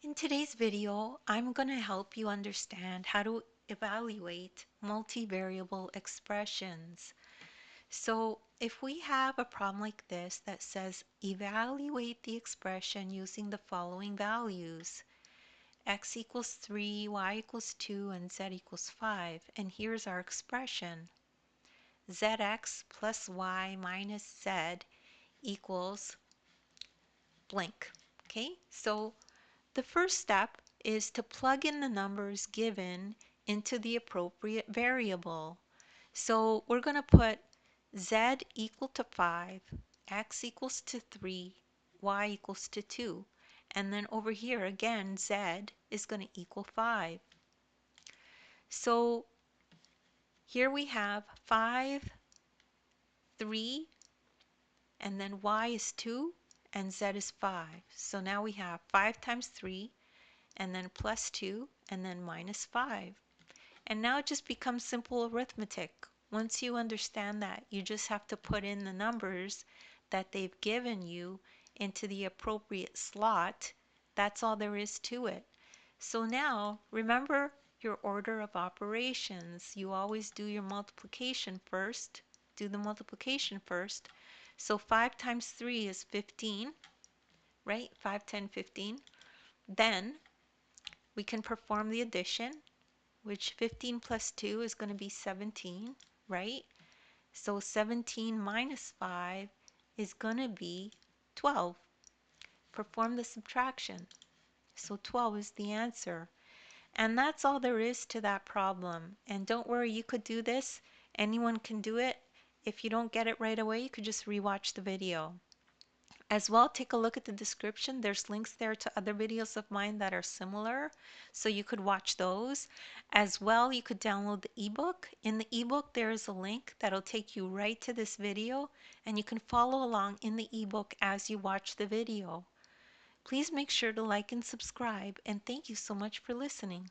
In today's video, I'm going to help you understand how to evaluate multivariable expressions. So if we have a problem like this that says evaluate the expression using the following values, x equals 3, y equals 2, and z equals 5, and here's our expression, zx plus y minus z equals blank. Okay, so the first step is to plug in the numbers given into the appropriate variable. So we're going to put z equal to 5, x equals to 3, y equals to 2. And then over here again, z is going to equal 5. So here we have 5, 3, and then y is 2, and z is 5. So now we have 5 times 3, and then plus 2, and then minus 5. And now it just becomes simple arithmetic. Once you understand that, you just have to put in the numbers that they've given you into the appropriate slot. That's all there is to it. So now, remember your order of operations. You always do your multiplication first. Do the multiplication first. So 5 times 3 is 15, right? 5, 10, 15. Then we can perform the addition, which 15 plus 2 is going to be 17, right? So 17 minus 5 is going to be 12. Perform the subtraction. So 12 is the answer. And that's all there is to that problem. And don't worry, you could do this. Anyone can do it. If you don't get it right away, you could just rewatch the video. As well, take a look at the description. There's links there to other videos of mine that are similar, so you could watch those. As well, you could download the ebook. In the ebook, there is a link that'll take you right to this video, and you can follow along in the ebook as you watch the video. Please make sure to like and subscribe, and thank you so much for listening.